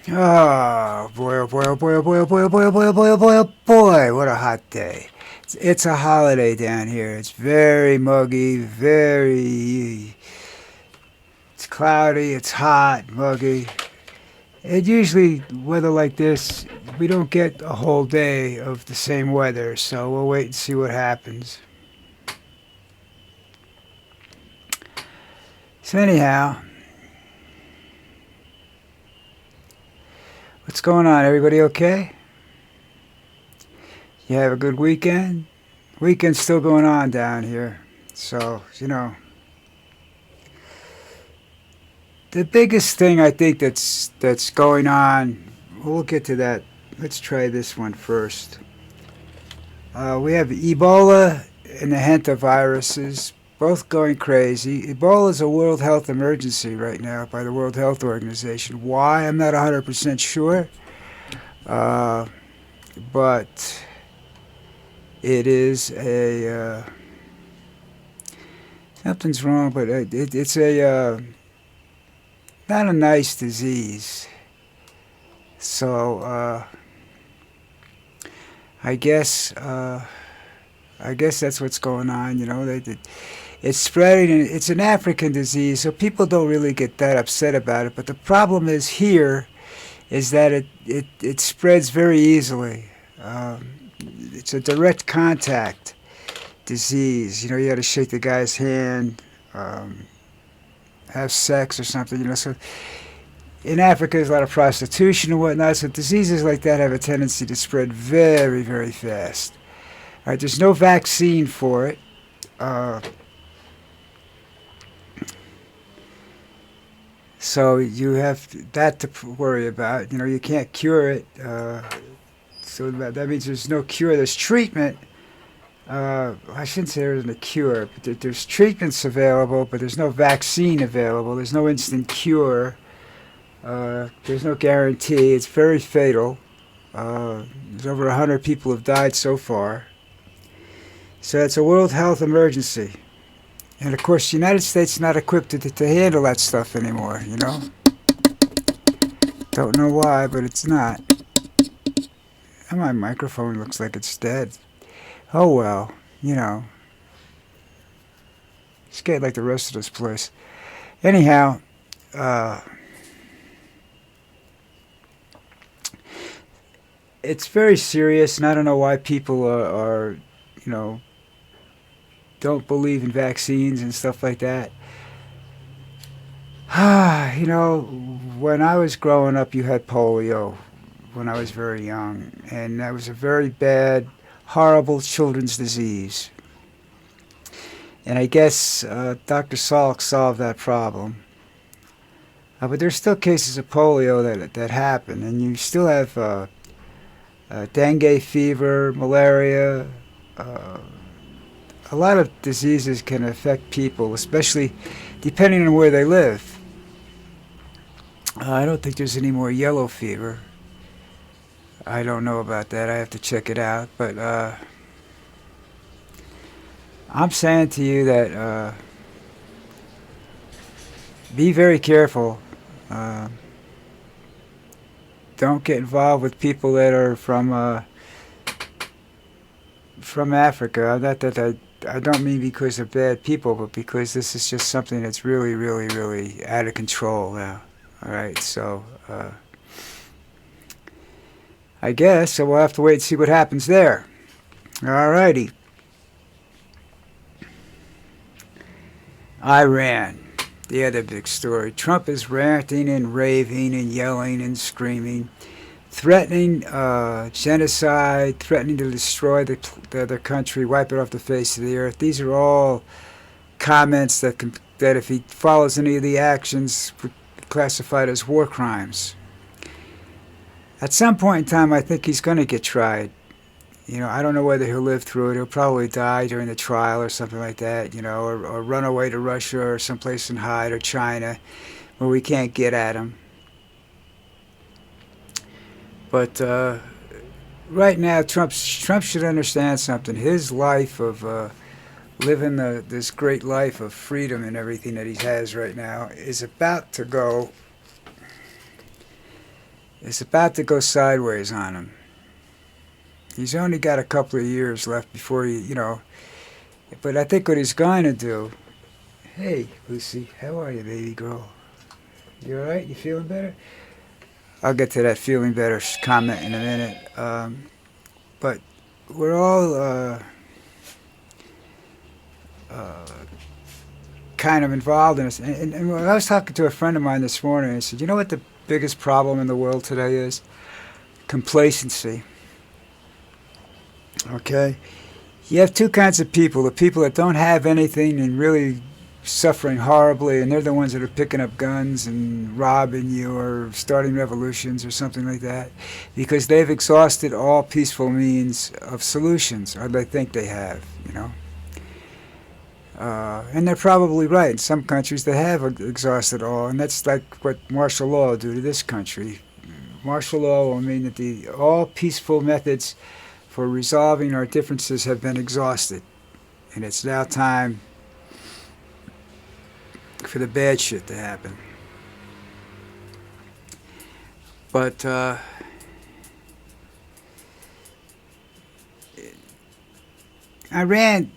Oh boy, oh boy, oh boy, oh boy, oh boy, oh boy, oh boy, oh boy, oh boy, oh boy, what a hot day. It's a holiday down here. It's very muggy, it's cloudy, it's hot, muggy. And usually, weather like this, we don't get a whole day of the same weather, so we'll wait and see what happens. So, anyhow, what's going on? Everybody okay? You have a good weekend? Weekend's still going on down here. So, the biggest thing I think that's going on, we'll get to that. Let's try this one first. We have Ebola and the hantaviruses both going crazy. Ebola is a World Health emergency right now by the World Health Organization. Why? I'm not 100% sure. Uh, but it is something's wrong, but it's not a nice disease. So I guess I guess that's what's going on. It's spreading. It's an African disease, so people don't really get that upset about it. But the problem is here is that it spreads very easily. It's a direct contact disease. You got to shake the guy's hand, have sex or something. So in Africa, there's a lot of prostitution and whatnot. So diseases like that have a tendency to spread very, very fast. All right, there's no vaccine for it. So you have that to worry about. You can't cure it. So that means there's no cure. There's treatment. I shouldn't say there isn't a cure, but there's treatments available, but there's no vaccine available. There's no instant cure. There's no guarantee. It's very fatal. There's over 100 people have died so far. So it's a world health emergency. And of course, the United States is not equipped to handle that stuff anymore. Don't know why, but it's not. And my microphone looks like it's dead. Oh well, it's getting like the rest of this place. Anyhow, it's very serious, and I don't know why people are don't believe in vaccines and stuff like that. When I was growing up, you had polio when I was very young, and that was a very bad, horrible children's disease. And I guess Dr. Salk solved that problem. But there's still cases of polio that happen, and you still have dengue fever, malaria. A lot of diseases can affect people, especially depending on where they live. I don't think there's any more yellow fever. I don't know about that. I have to check it out. But I'm saying to you that be very careful. Don't get involved with people that are from Africa. Not that I don't mean because they're bad people, but because this is just something that's really, really, really out of control now. All right, so I guess so. We'll have to wait and see what happens there. All righty. Iran, the other big story. Trump is ranting and raving and yelling and screaming, threatening genocide, threatening to destroy the other country, wipe it off the face of the earth. These are all comments that if he follows any of the actions, would be classified as war crimes. At some point in time, I think he's going to get tried. I don't know whether he'll live through it. He'll probably die during the trial or something like that, or run away to Russia or someplace and hide, or China, where we can't get at him. But right now, Trump should understand something. His life of living this great life of freedom and everything that he has right now is about to go is about to go sideways on him. He's only got a couple of years left before but I think what he's going to do. Hey, Lucy, how are you, baby girl? You all right? You feeling better? I'll get to that feeling better comment in a minute. But we're all kind of involved in this. And when I was talking to a friend of mine this morning, I said, you know what the biggest problem in the world today is? Complacency. Okay? You have two kinds of people. The people that don't have anything and really suffering horribly, and they're the ones that are picking up guns and robbing you or starting revolutions or something like that, because they've exhausted all peaceful means of solutions, or they think they have, and they're probably right. In some countries they have exhausted all, and that's like what martial law will do to this country. Martial law will mean that all peaceful methods for resolving our differences have been exhausted, and it's now time for the bad shit to happen. But Iran,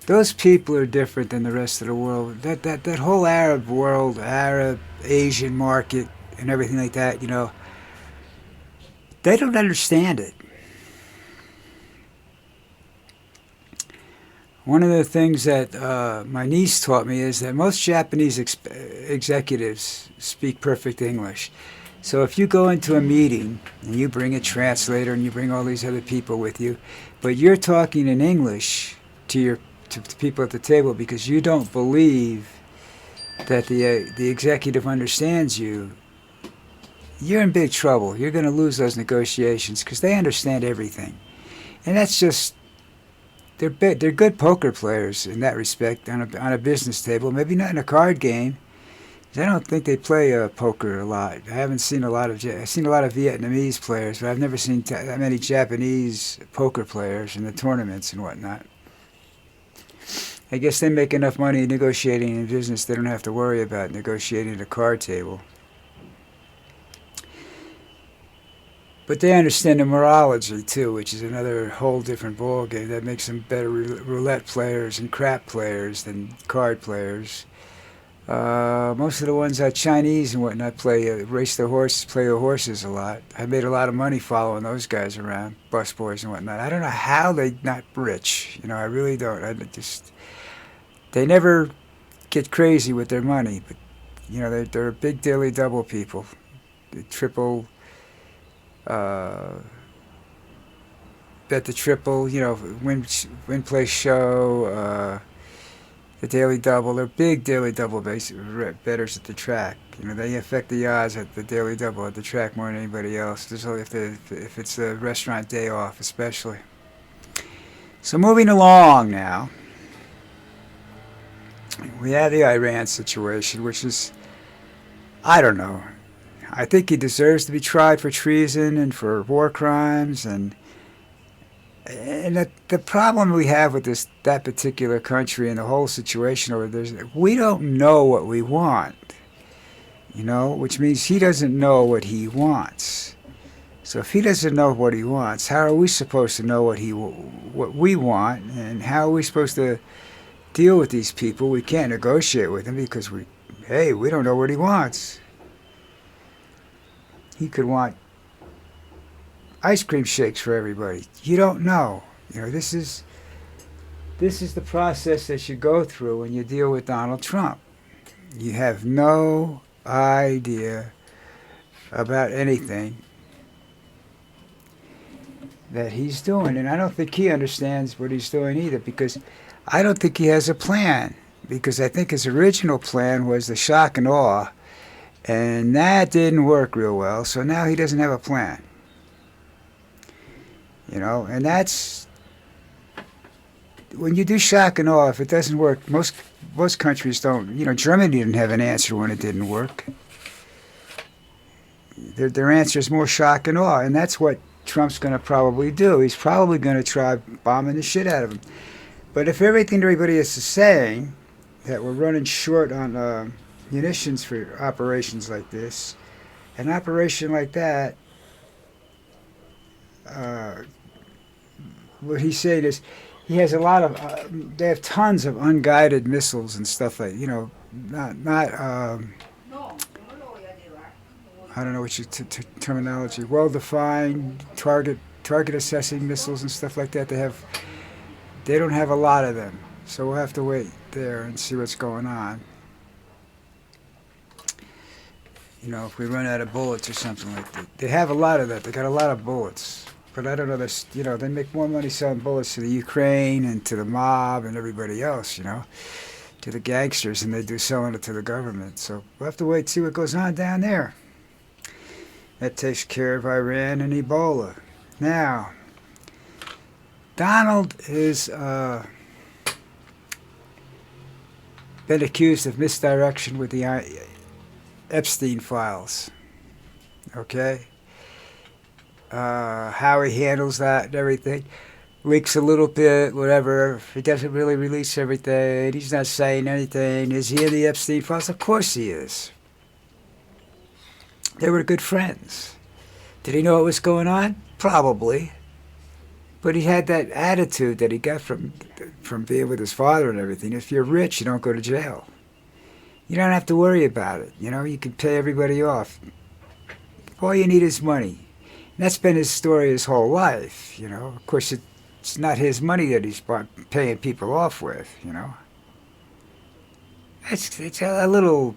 those people are different than the rest of the world. That whole Arab world, Arab, Asian market, and everything like that, they don't understand it. One of the things that my niece taught me is that most Japanese executives speak perfect English. So if you go into a meeting and you bring a translator and you bring all these other people with you, but you're talking in English to the people at the table because you don't believe that the executive understands you, you're in big trouble. You're going to lose those negotiations because they understand everything. And that's just... They're good poker players in that respect on a business table. Maybe not in a card game. I don't think they play poker a lot. I haven't seen a lot of... I've seen a lot of Vietnamese players, but I've never seen that many Japanese poker players in the tournaments and whatnot. I guess they make enough money negotiating in business they don't have to worry about negotiating at a card table. But they understand numerology too, which is another whole different ballgame. That makes them better roulette players and crap players than card players. Most of the ones Chinese and whatnot play the horses a lot. I made a lot of money following those guys around, busboys and whatnot. I don't know how they're not rich. I really don't. They never get crazy with their money, but they're big daily double people. They triple. Bet the triple, win play show, the daily double. They're big daily double bettors at the track. They affect the odds at the daily double at the track more than anybody else. If it's a restaurant day off, especially. So moving along now, we have the Iran situation, which is, I don't know. I think he deserves to be tried for treason and for war crimes, and the problem we have with that particular country and the whole situation over there is that we don't know what we want, which means he doesn't know what he wants. So if he doesn't know what he wants, how are we supposed to know what we want, and how are we supposed to deal with these people? We can't negotiate with them because we don't know what he wants. He could want ice cream shakes for everybody. You don't know. This is the process that you go through when you deal with Donald Trump. You have no idea about anything that he's doing. And I don't think he understands what he's doing either, because I don't think he has a plan. Because I think his original plan was the shock and awe, and that didn't work real well, so now he doesn't have a plan. And that's... When you do shock and awe, if it doesn't work, most countries don't... Germany didn't have an answer when it didn't work. Their answer is more shock and awe, and that's what Trump's going to probably do. He's probably going to try bombing the shit out of him. But if everything everybody is saying, that we're running short on... munitions for operations like this. An operation like that, uh, what he's saying is he has a lot of, they have tons of unguided missiles and stuff like, not I don't know what your terminology, well-defined target assessing missiles and stuff like that. They don't have a lot of them, so we'll have to wait there and see what's going on. If we run out of bullets or something like that. They have a lot of that. They got a lot of bullets. But I don't know, they make more money selling bullets to the Ukraine and to the mob and everybody else, to the gangsters, than they do selling it to the government. So we'll have to wait and see what goes on down there. That takes care of Iran and Ebola. Now, Donald has been accused of misdirection with the Epstein files. Okay? How he handles that and everything. Leaks a little bit, whatever. He doesn't really release everything. He's not saying anything. Is he in the Epstein files? Of course he is. They were good friends. Did he know what was going on? Probably. But he had that attitude that he got from being with his father and everything. If you're rich, you don't go to jail. You don't have to worry about it. You can pay everybody off. All you need is money. And that's been his story his whole life. Of course, it's not his money that he's paying people off with. It's a little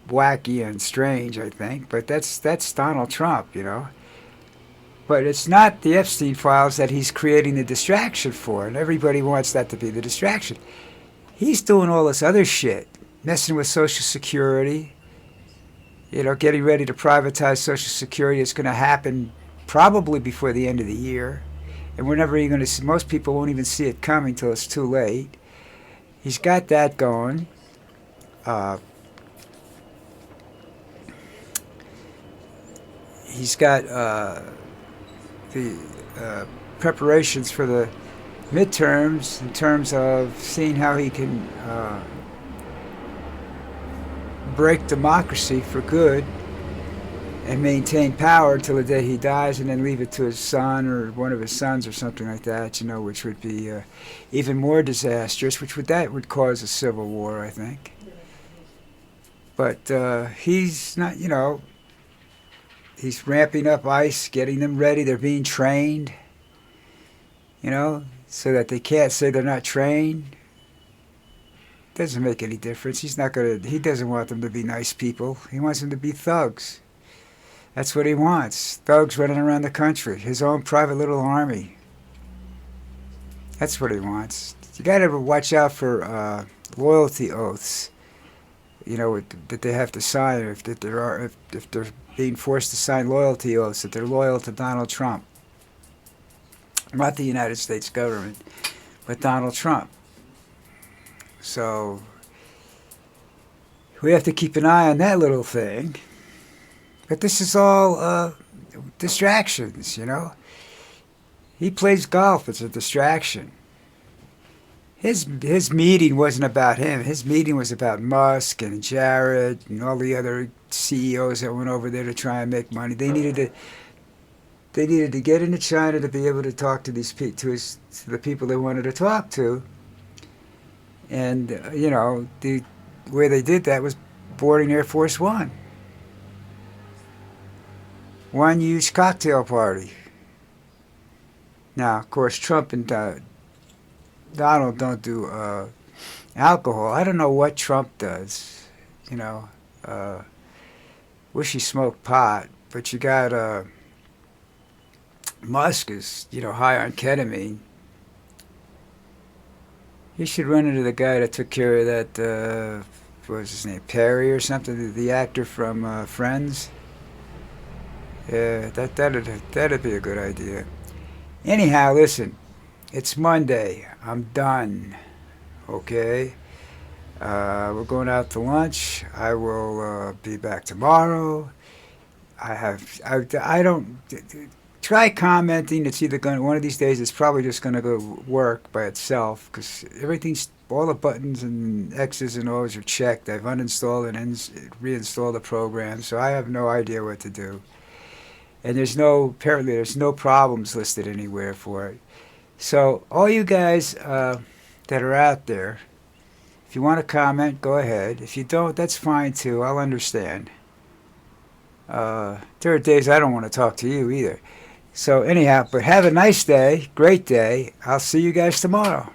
wacky and strange, I think, but that's Donald Trump, But it's not the Epstein files that he's creating the distraction for, and everybody wants that to be the distraction. He's doing all this other shit, messing with Social Security, getting ready to privatize Social Security. It's going to happen probably before the end of the year, and we're never even going to see, most people won't even see it coming till it's too late. He's got that going. He's got the preparations for the midterms in terms of seeing how he can break democracy for good and maintain power till the day he dies, and then leave it to his son or one of his sons or something like that, which would be even more disastrous, that would cause a civil war, I think. But he's not, he's ramping up ICE, getting them ready. They're being trained, so that they can't say they're not trained. Doesn't make any difference. He doesn't want them to be nice people. He wants them to be thugs. That's what he wants. Thugs running around the country. His own private little army. That's what he wants. You got to watch out for loyalty oaths, that they have to sign, if they're being forced to sign loyalty oaths, that they're loyal to Donald Trump. Not the United States government, but Donald Trump. So we have to keep an eye on that little thing. But this is all distractions, He plays golf. It's a distraction. His meeting wasn't about him. His meeting was about Musk and Jared and all the other CEOs that went over there to try and make money. They needed to get into China to be able to talk to to the people they wanted to talk to. And the way they did that was boarding Air Force One. One huge cocktail party. Now, of course, Trump and Donald don't do alcohol. I don't know what Trump does. Wish he smoked pot, but you got Musk is high on ketamine. He should run into the guy that took care of that. What was his name? Perry or something? The actor from Friends. Yeah, that'd be a good idea. Anyhow, listen. It's Monday. I'm done. Okay? We're going out to lunch. I will be back tomorrow. I don't... Try commenting. It's either going... One of these days, it's probably just going to go work by itself, because everything's all the buttons and X's and O's are checked. I've uninstalled and reinstalled the program, so I have no idea what to do. And apparently there's no problems listed anywhere for it. So all you guys that are out there, if you want to comment, go ahead. If you don't, that's fine too. I'll understand. There are days I don't want to talk to you either. So anyhow, but have a nice day, great day. I'll see you guys tomorrow.